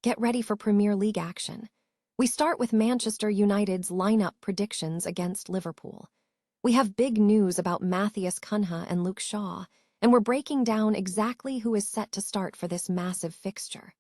Get ready for Premier League action. We start with Manchester United's lineup predictions against Liverpool. We have big news about Marcus Cunha and Luke Shaw, and we're breaking down exactly who is set to start for this massive fixture.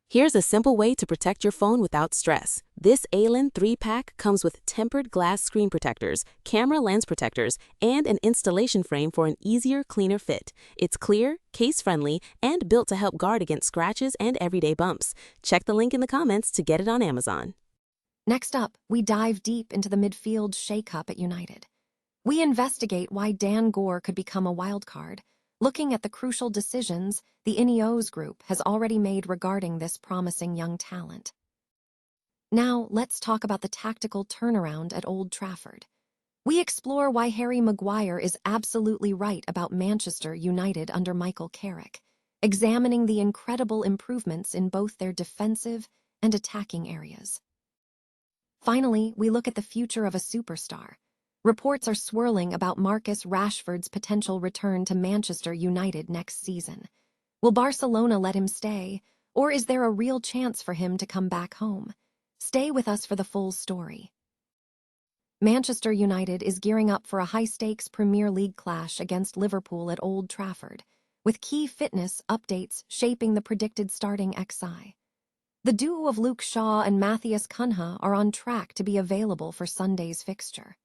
Here's a simple way to protect your phone without stress. This ALEN 3-pack comes with tempered glass screen protectors, camera lens protectors, and an installation frame for an easier, cleaner fit. It's clear, case-friendly, and built to help guard against scratches and everyday bumps. Check the link in the comments to get it on Amazon. Next up, we dive deep into the midfield shake-up at United. We investigate why Gore could become a wildcard, looking at the crucial decisions the Ineos group has already made regarding this promising young talent. Now, let's talk about the tactical turnaround at Old Trafford. We explore why Maguire is absolutely right about Manchester United under Michael Carrick, examining the incredible improvements in both their defensive and attacking areas. Finally, we look at the future of a superstar. Reports are swirling about Marcus Rashford's potential return to Manchester United next season. Will Barcelona let him stay, or is there a real chance for him to come back home? Stay with us for the full story. Manchester United is gearing up for a high-stakes Premier League clash against Liverpool at Old Trafford, with key fitness updates shaping the predicted starting XI. The duo of Luke Shaw and Marcus Cunha are on track to be available for Sunday's fixture.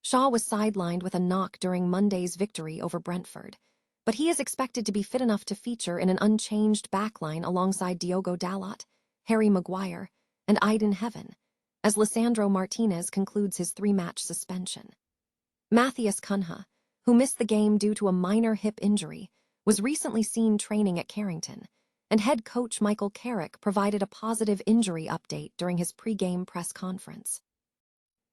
Shaw was sidelined with a knock during Monday's victory over Brentford, but he is expected to be fit enough to feature in an unchanged backline alongside Diogo Dalot, Maguire, and Aiden Heaven, as Lisandro Martinez concludes his 3-match suspension. Marcus Cunha, who missed the game due to a minor hip injury, was recently seen training at Carrington, and head coach Michael Carrick provided a positive injury update during his pre-game press conference.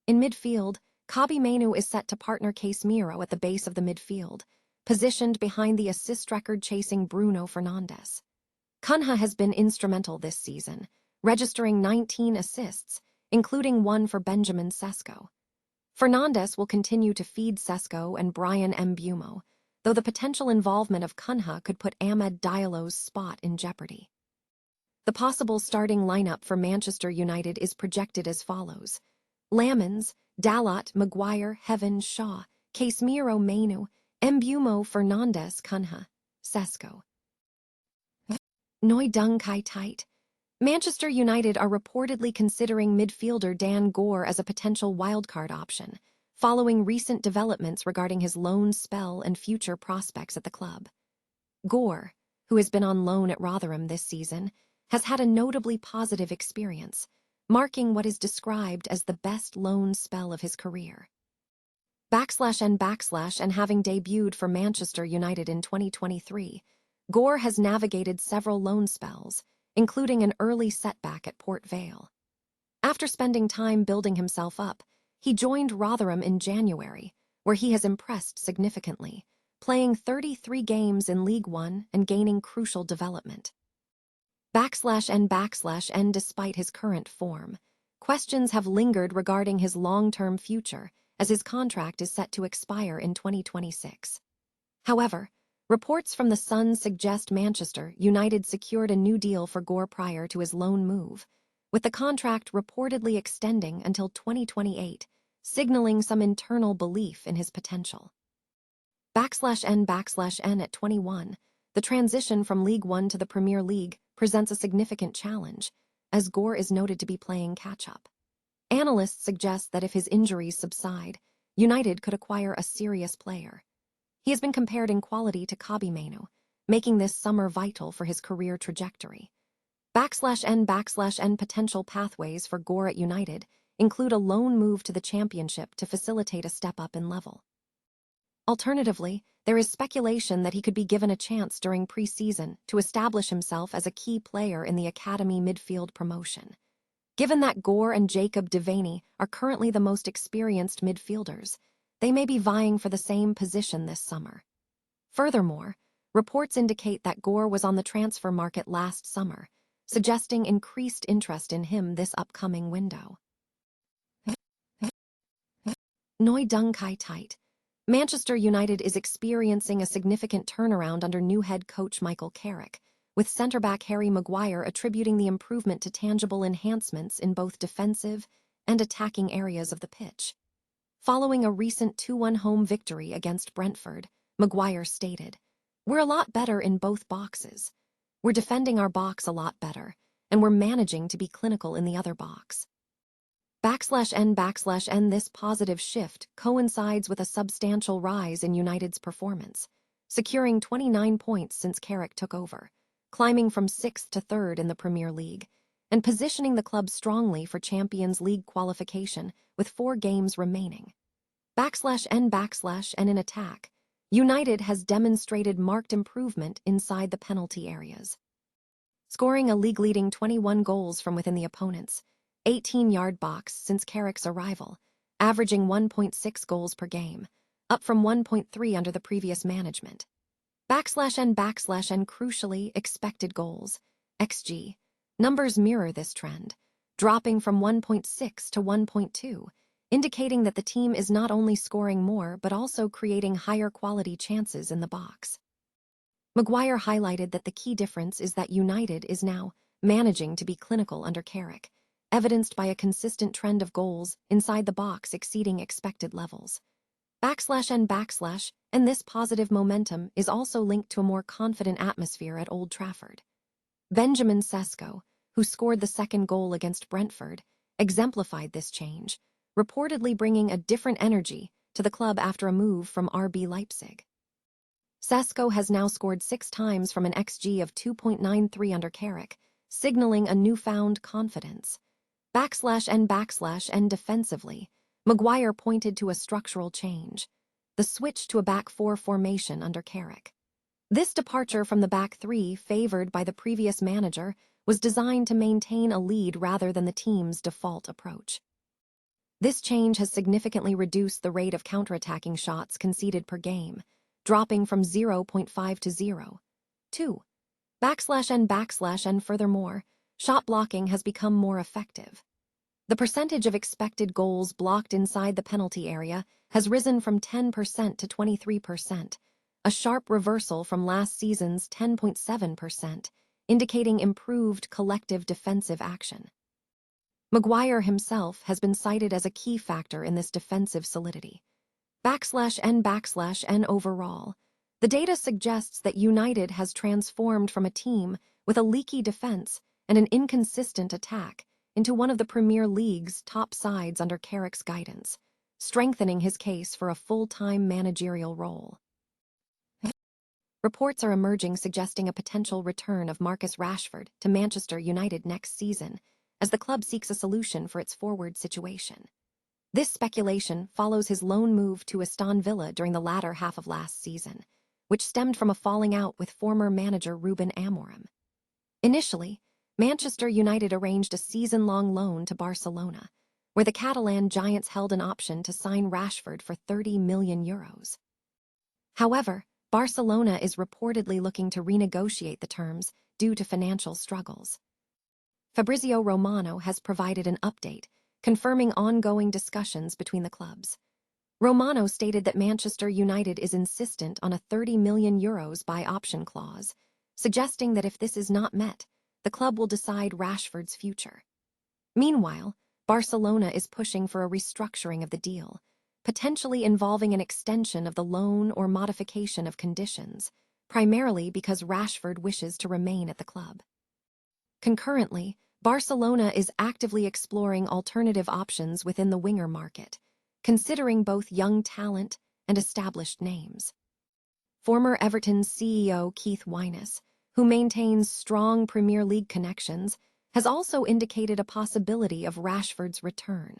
In midfield, Kobbie Mainoo is set to partner Casemiro at the base of the midfield, positioned behind the assist record-chasing Bruno Fernandes. Cunha has been instrumental this season, registering 19 assists, including one for Benjamin Sesko. Fernandes will continue to feed Sesko and Bryan Mbeumo, though the potential involvement of Cunha could put Amad Diallo's spot in jeopardy. The possible starting lineup for Manchester United is projected as follows: Lamens, Dalot, Maguire, Heaven, Shaw, Casemiro, Mainoo, Mbeumo, Fernandes, Cunha, Sesko. Noi Dung Kai Tight. Manchester United are reportedly considering midfielder Gore as a potential wildcard option, following recent developments regarding his loan spell and future prospects at the club. Gore, who has been on loan at Rotherham this season, has had a notably positive experience, marking what is described as the best loan spell of his career. And having debuted for Manchester United in 2023, Gore has navigated several loan spells, including an early setback at Port Vale. After spending time building himself up, he joined Rotherham in January, where he has impressed significantly, playing 33 games in League One and gaining crucial development. And despite his current form, questions have lingered regarding his long-term future, as his contract is set to expire in 2026. However, reports from the Sun suggest Manchester United secured a new deal for Gore prior to his loan move, with the contract reportedly extending until 2028, signaling some internal belief in his potential. N at 21, the transition from League One to the Premier League presents a significant challenge, as Gore is noted to be playing catch-up. Analysts suggest that if his injuries subside, United could acquire a serious player. He has been compared in quality to Kobbie Mainoo, making this summer vital for his career trajectory. N potential pathways for Gore at United include a loan move to the Championship to facilitate a step-up in level. Alternatively, there is speculation that he could be given a chance during pre-season to establish himself as a key player in the academy midfield promotion. Given that Gore and Jacob Devaney are currently the most experienced midfielders, they may be vying for the same position this summer. Furthermore, reports indicate that Gore was on the transfer market last summer, suggesting increased interest in him this upcoming window. Noi Dung Kai Tight. Manchester United is experiencing a significant turnaround under new head coach Michael Carrick, with centre-back Harry Maguire attributing the improvement to tangible enhancements in both defensive and attacking areas of the pitch. Following a recent 2-1 home victory against Brentford, Maguire stated, "We're a lot better in both boxes. We're defending our box a lot better, and we're managing to be clinical in the other box." /N/N This positive shift coincides with a substantial rise in United's performance, securing 29 points since Carrick took over, climbing from 6th to 3rd in the Premier League, and positioning the club strongly for Champions League qualification with 4 games remaining. /N in attack, United has demonstrated marked improvement inside the penalty areas, scoring a league-leading 21 goals from within the opponent's 18-yard box since Carrick's arrival, averaging 1.6 goals per game, up from 1.3 under the previous management. /N Crucially, expected goals, XG, numbers mirror this trend, dropping from 1.6 to 1.2, indicating that the team is not only scoring more but also creating higher quality chances in the box. Maguire highlighted that the key difference is that United is now managing to be clinical under Carrick, evidenced by a consistent trend of goals inside the box exceeding expected levels. /N and this positive momentum is also linked to a more confident atmosphere at Old Trafford. Benjamin Sesko, who scored the second goal against Brentford, exemplified this change, reportedly bringing a different energy to the club after a move from RB Leipzig. Sesko has now scored 6 times from an XG of 2.93 under Carrick, signaling a newfound confidence. /N defensively, Maguire pointed to a structural change, the switch to a back 4 formation under Carrick. This departure from the back 3 favored by the previous manager was designed to maintain a lead rather than the team's default approach. This change has significantly reduced the rate of counterattacking shots conceded per game, dropping from 0.5 to 0.2. /N furthermore, shot blocking has become more effective. The percentage of expected goals blocked inside the penalty area has risen from 10% to 23%, a sharp reversal from last season's 10.7%, indicating improved collective defensive action. Maguire himself has been cited as a key factor in this defensive solidity. /N overall, the data suggests that United has transformed from a team with a leaky defense and an inconsistent attack into one of the Premier League's top sides under Carrick's guidance, strengthening his case for a full-time managerial role. Reports are emerging suggesting a potential return of Marcus Rashford to Manchester United next season, as the club seeks a solution for its forward situation. This speculation follows his loan move to Aston Villa during the latter half of last season, which stemmed from a falling out with former manager Ruben Amorim. Initially, Manchester United arranged a season-long loan to Barcelona, where the Catalan giants held an option to sign Rashford for €30 million. However, Barcelona is reportedly looking to renegotiate the terms due to financial struggles. Fabrizio Romano has provided an update, confirming ongoing discussions between the clubs. Romano stated that Manchester United is insistent on a €30 million buy option clause, suggesting that if this is not met, the club will decide Rashford's future. Meanwhile, Barcelona is pushing for a restructuring of the deal, potentially involving an extension of the loan or modification of conditions, primarily because Rashford wishes to remain at the club. Concurrently, Barcelona is actively exploring alternative options within the winger market, considering both young talent and established names. Former Everton CEO Keith Wyness, who maintains strong Premier League connections, has also indicated a possibility of Rashford's return.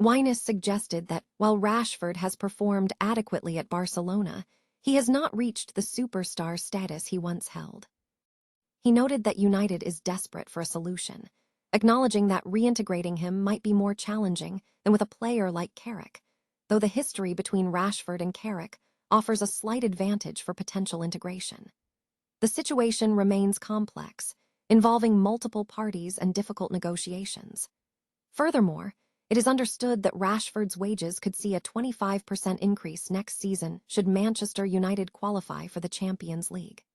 Wyness suggested that while Rashford has performed adequately at Barcelona, he has not reached the superstar status he once held. He noted that United is desperate for a solution, acknowledging that reintegrating him might be more challenging than with a player like Carrick, though the history between Rashford and Carrick offers a slight advantage for potential integration. The situation remains complex, involving multiple parties and difficult negotiations. Furthermore, it is understood that Rashford's wages could see a 25% increase next season should Manchester United qualify for the Champions League.